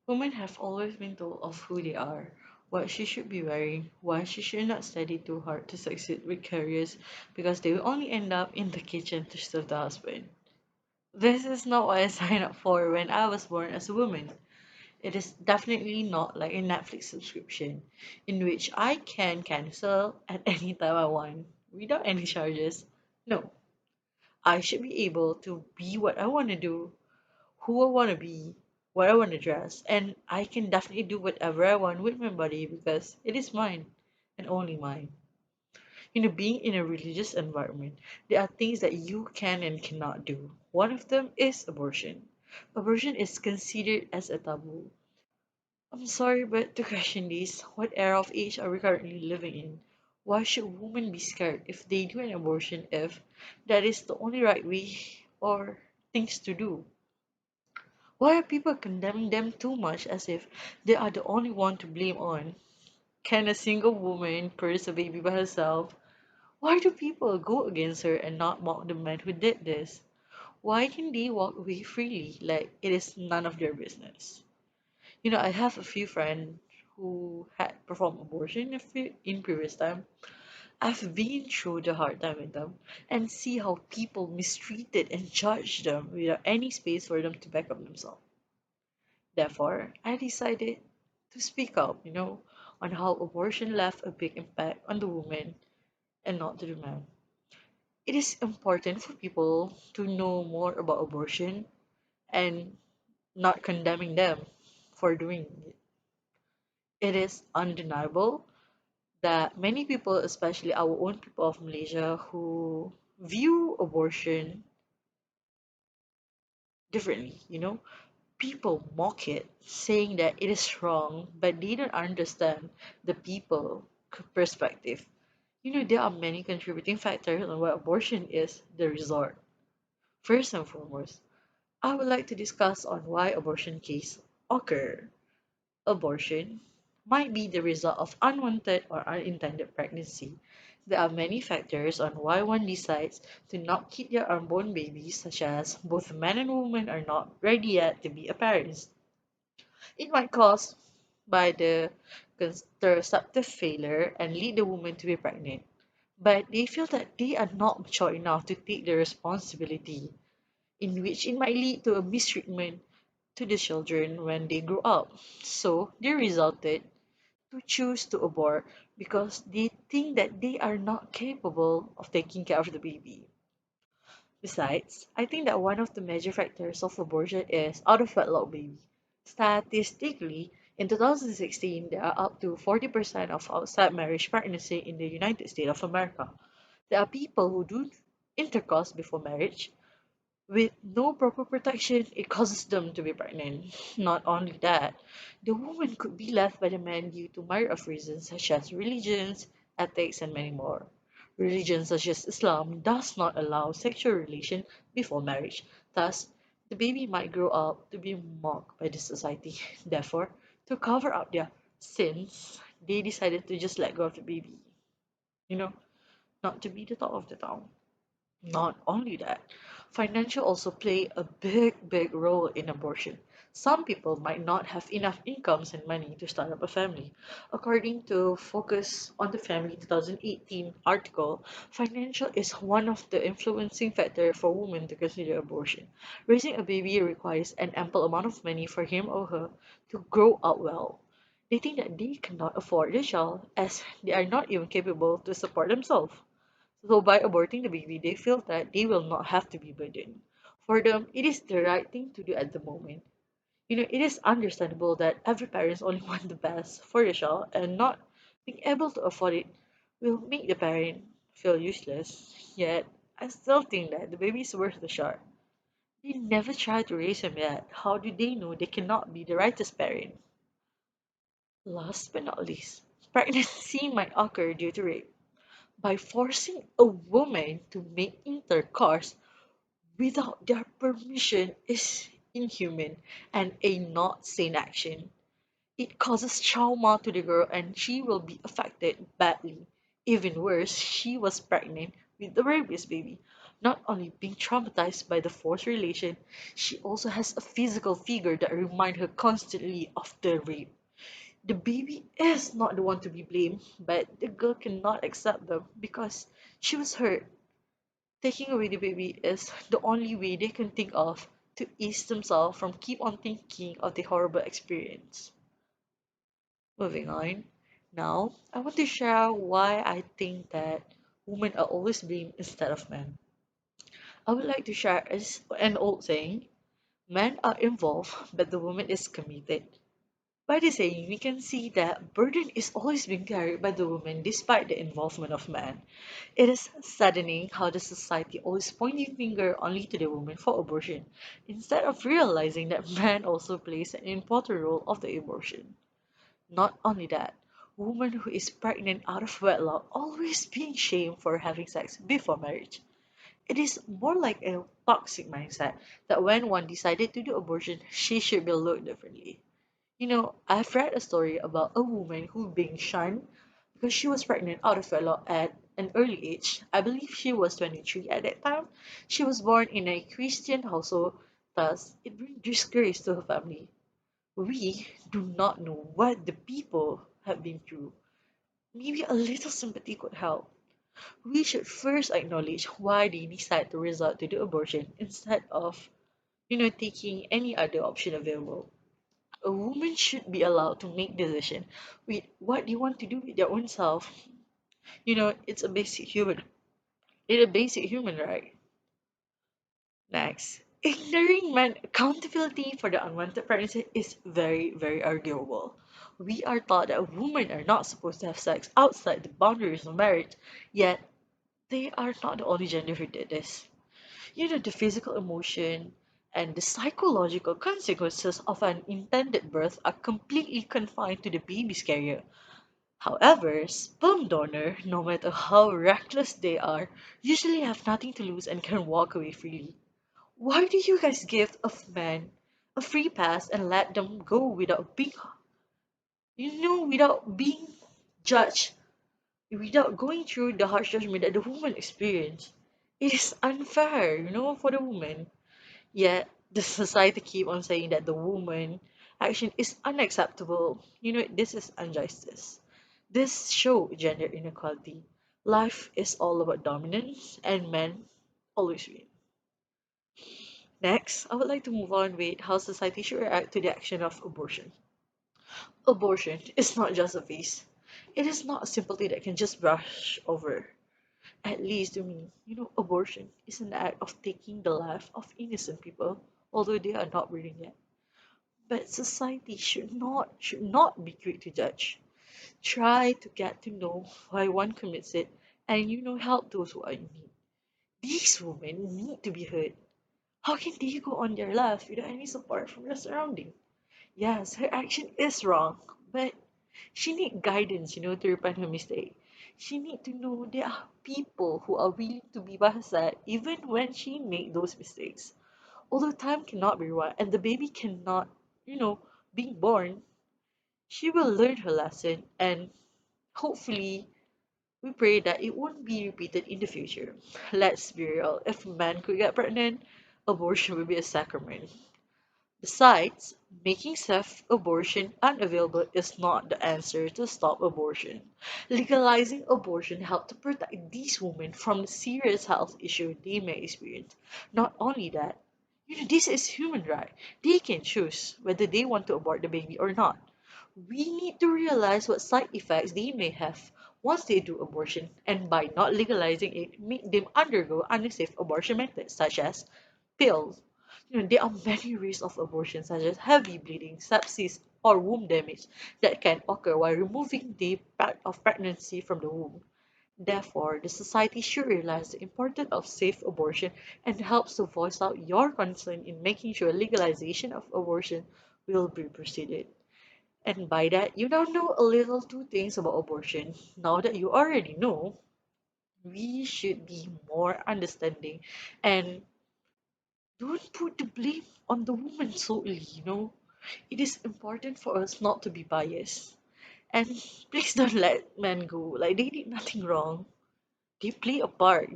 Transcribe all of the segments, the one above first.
Women have always been told of who they are, what she should be wearing, why she should not study too hard to succeed with careers because they will only end up in the kitchen to serve the husband. This is not what I signed up for when I was born as a woman. It is definitely not like a Netflix subscription in which I can cancel at any time I want without any charges. No, I should be able to be what I want to do, who I want to be, what I want to dress, and I can definitely do whatever I want with my body because it is mine and only mine. Being in a religious environment, there are things that you can and cannot do. One of them is abortion. Abortion is considered as a taboo. I'm sorry, but to question this, what era of age are we currently living in? Why should women be scared if they do an abortion if that is the only right way or things to do? Why are people condemning them too much as if they are the only one to blame on? Can a single woman produce a baby by herself? Why do people go against her and not mock the man who did this? Why can they walk away freely like it is none of their business? I have a few friends who had performed abortion in previous time. I've been through the hard time with them and see how people mistreated and judged them without any space for them to back up themselves. Therefore, I decided to speak up, on how abortion left a big impact on the woman and not to the man. It is important for people to know more about abortion and not condemning them for doing it. It is undeniable that many people, especially our own people of Malaysia, who view abortion differently, people mock it, saying that it is wrong, but they don't understand the people perspective. There are many contributing factors on why abortion is the resort. First and foremost, I would like to discuss on why abortion case occur. Abortion might be the result of unwanted or unintended pregnancy. There are many factors on why one decides to not keep their unborn babies, such as both men and women are not ready yet to be a parents. It might cause by the contraceptive failure and lead the woman to be pregnant, but they feel that they are not mature enough to take the responsibility, in which it might lead to a mistreatment to the children when they grow up. So they resulted to choose to abort because they think that they are not capable of taking care of the baby. Besides, I think that one of the major factors of abortion is out of wedlock baby. Statistically, in 2016, there are up to 40% of outside marriage pregnancy in the United States of America. There are people who do intercourse before marriage, with no proper protection, it causes them to be pregnant. Not only that, the woman could be left by the man due to myriad of reasons such as religions, ethics, and many more. Religion such as Islam does not allow sexual relation before marriage. Thus, the baby might grow up to be mocked by the society. Therefore, to cover up their sins, they decided to just let go of the baby. You know, not to be the top of the town. Not only that, financial also play a big role in abortion. Some people might not have enough incomes and money to start up a family. According to Focus on the Family 2018 article, financial is one of the influencing factor for women to consider abortion. Raising a baby requires an ample amount of money for him or her to grow up well. They think that they cannot afford the child as they are not even capable to support themselves. So by aborting the baby, they feel that they will not have to be burdened. For them, it is the right thing to do at the moment. It is understandable that every parent only wants the best for the child and not being able to afford it will make the parent feel useless. Yet, I still think that the baby is worth the shot. They never tried to raise him yet. How do they know they cannot be the rightest parent? Last but not least, pregnancy might occur due to rape. By forcing a woman to make intercourse without their permission is inhuman and a not sane action. It causes trauma to the girl and she will be affected badly. Even worse, she was pregnant with the rapist baby. Not only being traumatized by the forced relation, she also has a physical figure that reminds her constantly of the rape. The baby is not the one to be blamed, but the girl cannot accept them because she was hurt. Taking away the baby is the only way they can think of to ease themselves from keep on thinking of the horrible experience. Moving on. Now, I want to share why I think that women are always blamed instead of men. I would like to share an old saying: men are involved, but the woman is committed. By this saying, we can see that burden is always being carried by the woman despite the involvement of man. It is saddening how the society always pointing finger only to the woman for abortion, instead of realizing that man also plays an important role of the abortion. Not only that, woman who is pregnant out of wedlock always being shamed for having sex before marriage. It is more like a toxic mindset that when one decided to do abortion, she should be looked differently. I've read a story about a woman who being shunned because she was pregnant out of wedlock at an early age. I believe she was 23 at that time. She was born in a Christian household, thus it brings disgrace to her family. We do not know what the people have been through. Maybe a little sympathy could help. We should first acknowledge why they decide to resort to the abortion instead of, taking any other option available. A woman should be allowed to make decision with what they want to do with their own self. It's a basic human. It's a basic human right. Next, ignoring men accountability for the unwanted pregnancy is very, very arguable. We are taught that women are not supposed to have sex outside the boundaries of marriage, yet they are not the only gender who did this. The physical emotion and the psychological consequences of an intended birth are completely confined to the baby's carrier. However, sperm donor, no matter how reckless they are, usually have nothing to lose and can walk away freely. Why do you guys give a man a free pass and let them go without being judged, without going through the harsh judgment that the woman experienced? It is unfair, for the woman. Yet the society keep on saying that the woman action is unacceptable. This is injustice. This show gender inequality. Life is all about dominance and men always win. Next, I would like to move on with how society should react to the action of abortion. Abortion is not just a phase. It is not a simple thing that can just brush over. At least to me, abortion is an act of taking the life of innocent people, although they are not willing yet. But society should not be quick to judge. Try to get to know why one commits it and help those who are in need. These women need to be heard. How can they go on their life without any support from their surrounding? Yes, her action is wrong, but she need guidance, to repent her mistake. She need to know there are people who are willing to be by her side even when she make those mistakes. Although time cannot be rewind and the baby cannot, you know, being born, she will learn her lesson and hopefully we pray that it won't be repeated in the future. Let's be real, if a man could get pregnant, abortion would be a sacrament. Besides, making safe abortion unavailable is not the answer to stop abortion. Legalizing abortion helps to protect these women from the serious health issue they may experience. Not only that, this is human right. They can choose whether they want to abort the baby or not. We need to realize what side effects they may have once they do abortion, and by not legalizing it, make them undergo unsafe abortion methods such as pills. There are many risks of abortion, such as heavy bleeding, sepsis, or womb damage that can occur while removing the part of pregnancy from the womb. Therefore, the society should realize the importance of safe abortion and helps to voice out your concern in making sure legalization of abortion will be proceeded. And by that, you now know a little two things about abortion. Now that you already know, we should be more understanding and don't put the blame on the woman solely. It is important for us not to be biased. And please don't let men go. Like, they did nothing wrong. They play a part.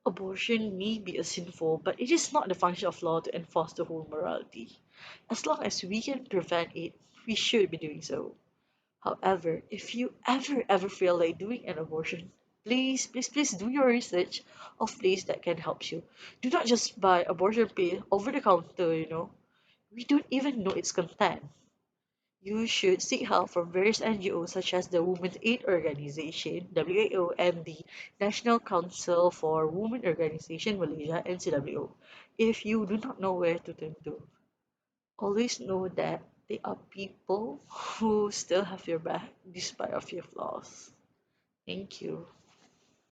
Abortion may be a sinful, but it is not the function of law to enforce the whole morality. As long as we can prevent it, we should be doing so. However, if you ever feel like doing an abortion, please do your research of place that can help you. Do not just buy abortion pill over the counter. We don't even know its content. You should seek help from various NGOs such as the Women's Aid Organization, WAO, and the National Council for Women Organization Malaysia, NCWO. If you do not know where to turn to, always know that there are people who still have your back despite of your flaws. Thank you.